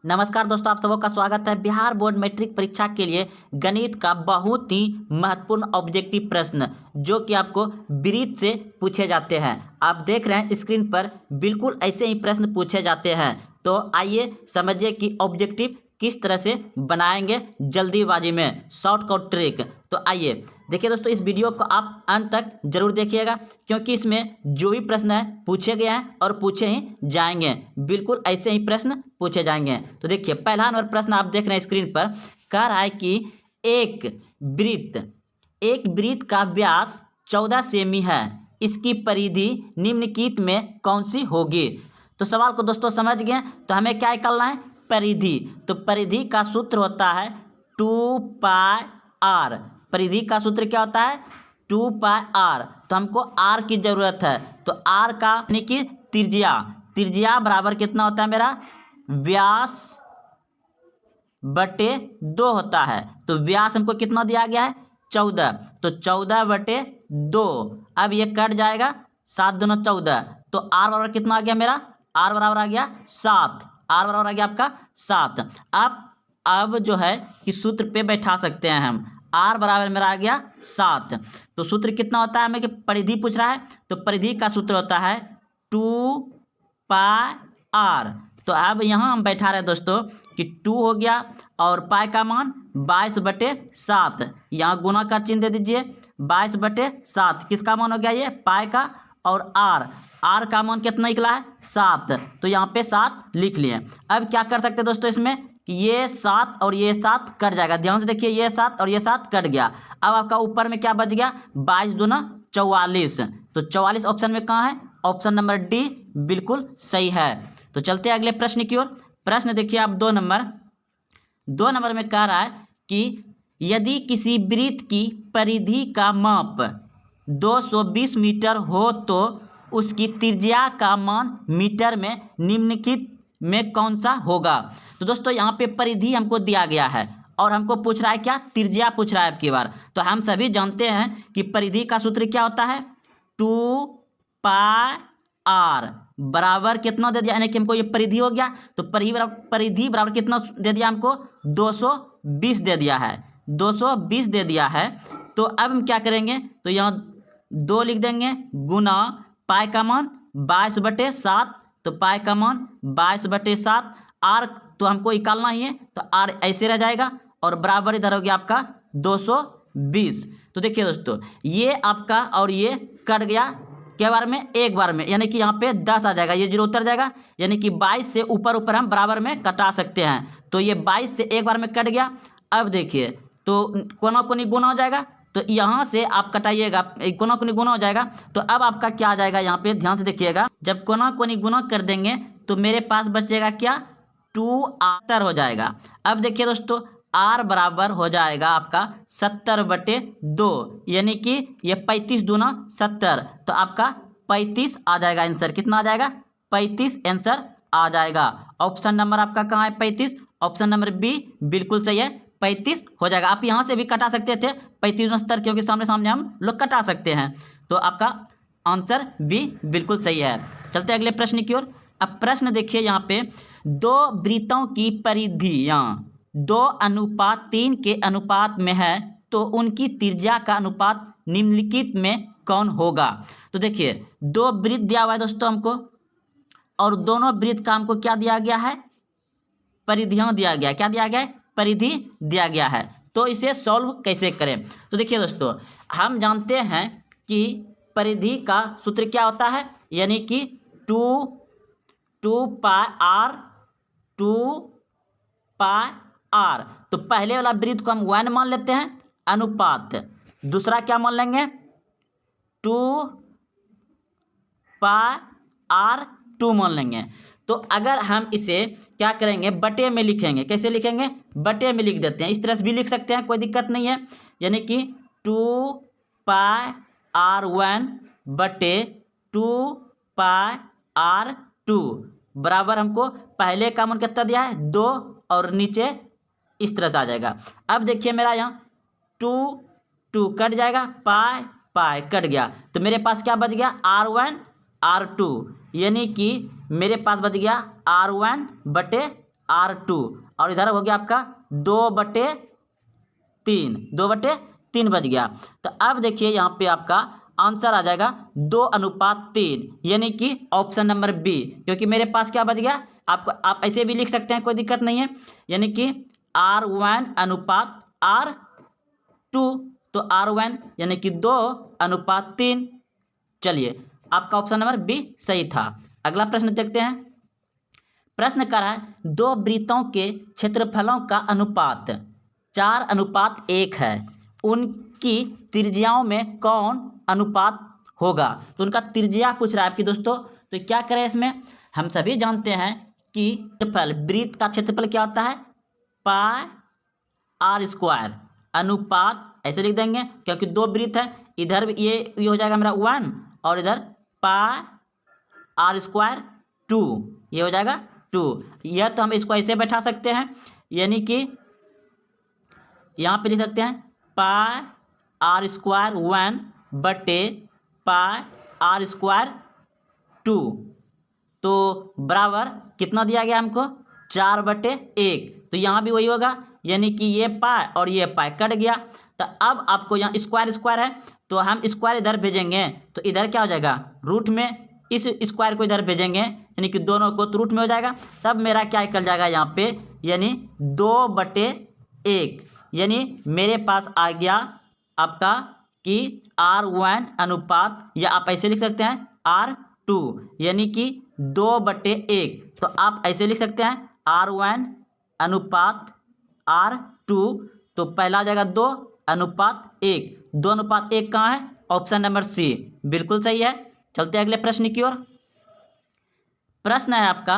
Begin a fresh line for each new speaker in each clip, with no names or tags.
नमस्कार दोस्तों, आप सबों का स्वागत है। बिहार बोर्ड मैट्रिक परीक्षा के लिए गणित का बहुत ही महत्वपूर्ण ऑब्जेक्टिव प्रश्न जो कि आपको वृत्त से पूछे जाते हैं। आप देख रहे हैं स्क्रीन पर, बिल्कुल ऐसे ही प्रश्न पूछे जाते हैं। तो आइए समझिए कि ऑब्जेक्टिव किस तरह से बनाएंगे जल्दीबाजी में, शॉर्टकट ट्रिक। तो आइए देखिए दोस्तों, इस वीडियो को आप अंत तक जरूर देखिएगा, क्योंकि इसमें जो भी प्रश्न है पूछे गए हैं और पूछे ही जाएंगे। बिल्कुल ऐसे ही प्रश्न पूछे जाएंगे। तो देखिए, पहला नंबर प्रश्न आप देख रहे हैं स्क्रीन पर, कह रहा है कि एक वृत्त का व्यास 14 सेमी है, इसकी परिधि निम्नलिखित में कौन सी होगी। तो सवाल को दोस्तों समझ गए। तो हमें क्या निकालना है, परिधि। तो परिधि का सूत्र होता है 2πr। परिधि का सूत्र क्या होता है, 2πr। तो हमको r की जरूरत है। तो r का यानी कि त्रिज्या बराबर कितना होता है मेरा, व्यास बटे 2 होता है। तो व्यास हमको कितना दिया गया है, 14। तो 14 बटे 2। अब ये कट जाएगा, 7 दूना 14। तो आर बराबर कितना आ गया मेरा, आर बराबर आ गया 7। आर बराबर आ गया आपका 7। अब जो है कि सूत्र पे बैठा सकते हैं हम। आर बराबर मेरा आ गया 7। तो सूत्र कितना होता है, हमें कि परिधि पूछ रहा है, तो परिधि का सूत्र होता है 2πr। तो अब यहाँ हम बैठा रहे दोस्तों कि 2 हो गया और पाई का मान 22/7। यहाँ गुना का चिन्ह दे दीजिए, 22/7 किसका मान हो गया, ये पाई का। और आर का मान कितना निकला है, 7। तो यहाँ पे 7 लिख लिए। अब क्या कर सकते हैं दोस्तों इसमें कि ये 7 और ये 7 कट जाएगा। ध्यान से देखिए, ये 7 और ये 7 कट गया। अब आपका ऊपर में क्या बच गया, 22 दूना 44। तो 44 ऑप्शन में कहाँ है, ऑप्शन नंबर डी बिल्कुल सही है। तो चलते हैं अगले प्रश्न की ओर। प्रश्न देखिए आप 2 नंबर में कह रहा है कि यदि किसी वृत्त की परिधि का माप 220 मीटर हो तो उसकी त्रिज्या का मान मीटर में निम्नलिखित में कौन सा होगा। तो दोस्तों यहाँ पे परिधि हमको दिया गया है और हमको पूछ रहा है क्या, त्रिज्या पूछ रहा है अब की बार। तो हम सभी जानते हैं कि परिधि का सूत्र क्या होता है, 2πr बराबर कितना दे दिया, यानी कि हमको ये परिधि हो गया। तो परिधि बराबर कितना दे दिया हमको, 220 दे दिया है, 220 दे दिया है। तो अब हम क्या करेंगे, तो यहाँ 2 लिख देंगे गुना पाई का मान 22/7। तो पाई का मान 22/7। आर तो हमको निकालना ही है, तो आर ऐसे रह जाएगा और बराबर इधर हो गया आपका 220। तो देखिए दोस्तों, ये आपका और ये कट गया क्या बार में, एक बार में, यानी कि यहाँ पे 10 आ जाएगा, ये 0 उतर जाएगा। यानी कि 22 से ऊपर हम बराबर में कटा सकते हैं। तो ये 22 से एक बार में कट गया। अब देखिए, तो कोना कोनी गुना हो जाएगा, तो यहाँ से आप कटाइएगा, कोना कोनी गुना हो जाएगा। तो अब आपका क्या आ जाएगा, यहाँ पे ध्यान से देखिएगा, जब कोना कोनी गुना कर देंगे तो मेरे पास बचेगा क्या, 2r हो जाएगा। अब देखिए दोस्तों, r बराबर हो जाएगा आपका 70/2, यानी कि ये 35 दूना 70। तो आपका 35 आ जाएगा आंसर। कितना आ जाएगा, 35 आंसर आ जाएगा। ऑप्शन नंबर आपका कहाँ है, 35। ऑप्शन नंबर बी बिल्कुल सही है, 35 हो जाएगा। आप यहाँ से भी कटा सकते थे 35 70, क्योंकि सामने सामने हम लोग कटा सकते हैं। तो आपका आंसर बी बिल्कुल सही है। चलते अगले प्रश्न की ओर। अब प्रश्न देखिए, यहाँ पे 2 वृत्तों की परिधियाँ 2:3 के अनुपात में है, तो उनकी त्रिज्या का अनुपात निम्नलिखित में कौन होगा। तो देखिए, 2 वृत्त दिया हुआ है दोस्तों हमको, और दोनों वृत्त का हमको क्या दिया गया है, परिधियां दिया गया है। क्या दिया गया है, परिधि दिया गया है। तो इसे सॉल्व कैसे करें। तो देखिए दोस्तों, हम जानते हैं कि परिधि का सूत्र क्या होता है, यानी कि 2πr 2πr। तो पहले वाला वृत्त को हम 1 मान लेते हैं, अनुपात। दूसरा क्या मान लेंगे, 2πr2 मान लेंगे। तो अगर हम इसे क्या करेंगे, बटे में लिखेंगे। कैसे लिखेंगे, बटे में लिख देते हैं। इस तरह से भी लिख सकते हैं, कोई दिक्कत नहीं है। यानी कि 2πr1 बटे 2πr2 बराबर हमको पहले का मान कितना दिया है, 2, और नीचे इस तरह से आ जाएगा। अब देखिए मेरा यहाँ 2 कट जाएगा, पाई कट गया। तो मेरे पास क्या बच गया, R1 R2, यानी कि मेरे पास बच गया R1 बटे R2 और इधर हो गया आपका 2/3, 2/3 बच गया। तो अब देखिए यहाँ पे आपका आंसर आ जाएगा 2:3, यानी कि ऑप्शन नंबर बी, क्योंकि मेरे पास क्या बच गया, आपको आप ऐसे भी लिख सकते हैं, कोई दिक्कत नहीं है, यानी कि R1:R2, तो R1 यानी कि 2:3। चलिए, आपका ऑप्शन नंबर बी सही था। अगला प्रश्न देखते हैं। प्रश्न कर रहा है 2 वृत्तों के क्षेत्रफलों का अनुपात 4:1 है, उनकी त्रिज्याओं में कौन अनुपात होगा। तो उनका त्रिज्या पूछ रहा है आपकी दोस्तों। तो क्या करें इसमें, हम सभी जानते हैं कि क्षेत्रफल, वृत्त का क्षेत्रफल क्या होता है, पाई आर स्क्वायर, अनुपात ऐसे लिख देंगे क्योंकि 2 वृत्त है, इधर ये हो जाएगा मेरा 1 और इधर पाई आर स्क्वायर 2, ये हो जाएगा 2। यह तो हम इसको ऐसे बैठा सकते हैं, यानी कि यहाँ पे लिख सकते हैं पाई आर स्क्वायर 1/पाई r²2, तो बराबर कितना दिया गया हमको, 4/1। तो यहाँ भी वही होगा, यानी कि ये पाई और ये पाई कट गया। तो अब आपको यहाँ स्क्वायर स्क्वायर है, तो हम स्क्वायर इधर भेजेंगे तो इधर क्या हो जाएगा, रूट में इस स्क्वायर को इधर भेजेंगे, यानी कि दोनों को तो रूट में हो जाएगा। तब मेरा क्या निकल जाएगा यहाँ पे, यानी 2/1, यानी मेरे पास आ गया आपका कि R1 या आप ऐसे लिख सकते हैं R2, यानी कि 2/1। तो आप ऐसे लिख सकते हैं R1:R2, तो पहला आ जाएगा 2:1। 2:1 कहाँ है, ऑप्शन नंबर सी, बिल्कुल सही है। चलते हैं अगले प्रश्न की ओर। प्रश्न है आपका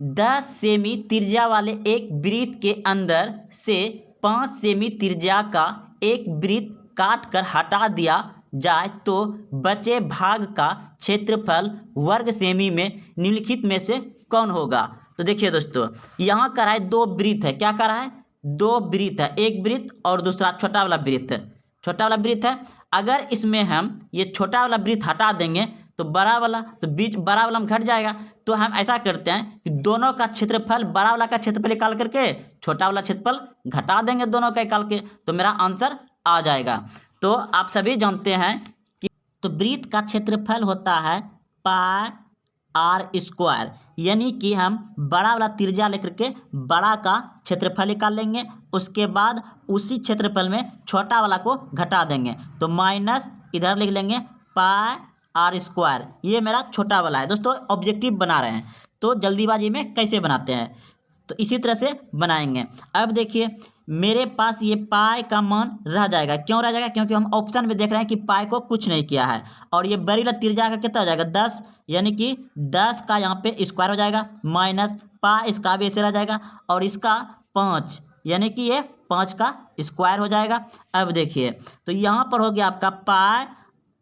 10 सेमी त्रिज्या वाले एक वृत्त के अंदर से 5 सेमी त्रिज्या का एक वृत्त काट कर हटा दिया जाए तो बचे भाग का क्षेत्रफल वर्ग सेमी में निम्नलिखित में से कौन होगा। तो देखिए दोस्तों, यहाँ कर रहा है 2 वृत्त है, क्या कर रहा है, 2 वृत्त है, एक वृत्त और दूसरा छोटा वाला वृत्त, छोटा वाला वृत्त है। अगर इसमें हम ये छोटा वाला वृत्त हटा देंगे तो बड़ा वाला, तो बीच बड़ा वाला में घट जाएगा। तो हम ऐसा करते हैं कि दोनों का क्षेत्रफल, बड़ा वाला का क्षेत्रफल निकाल करके छोटा वाला क्षेत्रफल घटा देंगे दोनों का निकाल के, तो मेरा आंसर आ जाएगा। तो आप सभी जानते हैं कि तो वृत्त का क्षेत्रफल होता है पाई r², यानी कि हम बड़ा वाला त्रिज्या लेकर के बड़ा का क्षेत्रफल निकाल लेंगे, उसके बाद उसी क्षेत्रफल में छोटा वाला को घटा देंगे, तो माइनस इधर लिख लेंगे पाई r²। ये मेरा छोटा वाला है दोस्तों, ऑब्जेक्टिव बना रहे हैं तो जल्दीबाजी में कैसे बनाते हैं, तो इसी तरह से बनाएंगे। अब देखिए मेरे पास ये पाई का मान रह जाएगा, क्यों रह जाएगा, क्योंकि हम ऑप्शन में देख रहे हैं कि पाई को कुछ नहीं किया है। और ये बड़ी वाला त्रिज्या का कितना हो जाएगा, 10, यानी कि 10 का यहाँ पे स्क्वायर हो जाएगा, माइनस पाई इसका भी ऐसे रह जाएगा, और इसका 5, यानी कि ये 5 का स्क्वायर हो जाएगा। अब देखिए तो यहाँ पर हो गया आपका पाई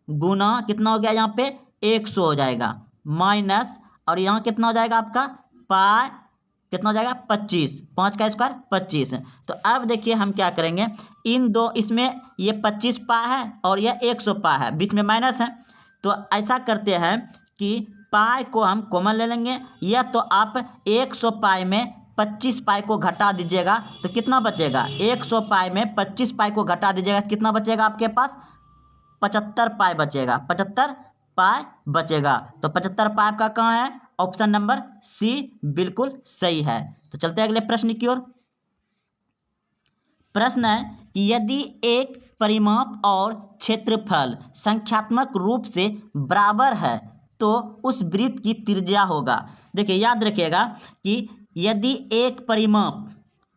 गुना कितना हो गया, यहाँ पे 100 हो जाएगा, माइनस और यहाँ कितना हो जाएगा आपका पाई कितना हो जाएगा 25, 5 का स्क्वायर 25। तो अब देखिए हम क्या करेंगे, इन दो, इसमें ये 25 पाई है और ये 100 पाई है, बीच में माइनस है। तो ऐसा करते हैं कि पाई को हम कॉमन ले लेंगे, या तो आप 100 पाई में 25 पाई को घटा दीजिएगा तो कितना बचेगा, 100 पाई में 25 पाई को घटा दीजिएगा कितना बचेगा आपके पास, 75 पाई बचेगा, 75 पाई बचेगा। तो 75 पाई आपका कहाँ है, ऑप्शन नंबर सी बिल्कुल सही है। तो चलते हैं अगले प्रश्न की ओर। प्रश्न है कि यदि एक परिमाप और क्षेत्रफल संख्यात्मक रूप से बराबर है तो उस वृत्त की त्रिज्या होगा। देखिए याद रखिएगा कि यदि एक परिमाप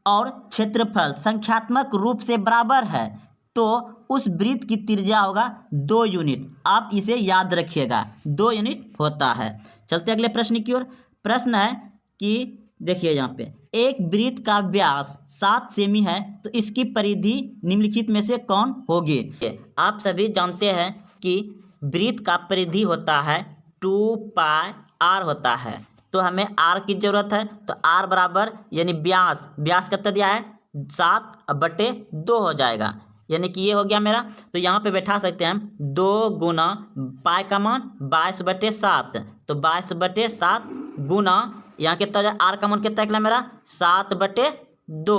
और क्षेत्रफल संख्यात्मक रूप से बराबर है तो उस वृत्त की त्रिज्या होगा 2 यूनिट। आप इसे याद रखिएगा, 2 यूनिट होता है। चलते अगले प्रश्न की ओर। प्रश्न है कि देखिए यहाँ पे एक वृत्त का व्यास 7 सेमी है तो इसकी परिधि निम्नलिखित में से कौन होगी। आप सभी जानते हैं कि वृत्त का परिधि होता है 2 पाई r होता है, तो हमें r की जरूरत है। तो r बराबर यानी व्यास कितना दिया है 7/2 हो जाएगा, यानी कि ये हो गया मेरा। तो यहाँ पे बैठा सकते हैं हम 2 गुना पाई का मान 22/7, तो 22/7 गुना यहाँ कितना हो जाए, आर का मान कितना निकला मेरा 7/2।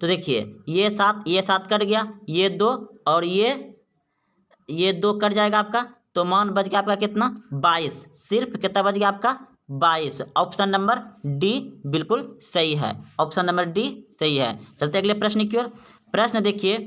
तो देखिए ये 7 कट गया, ये 2 और ये 2 कट जाएगा आपका, तो मान बच गया आपका कितना 22। सिर्फ कितना बच गया आपका 22। ऑप्शन नंबर डी बिल्कुल सही है, ऑप्शन नंबर डी सही है। चलते अगले प्रश्न की ओर। प्रश्न देखिए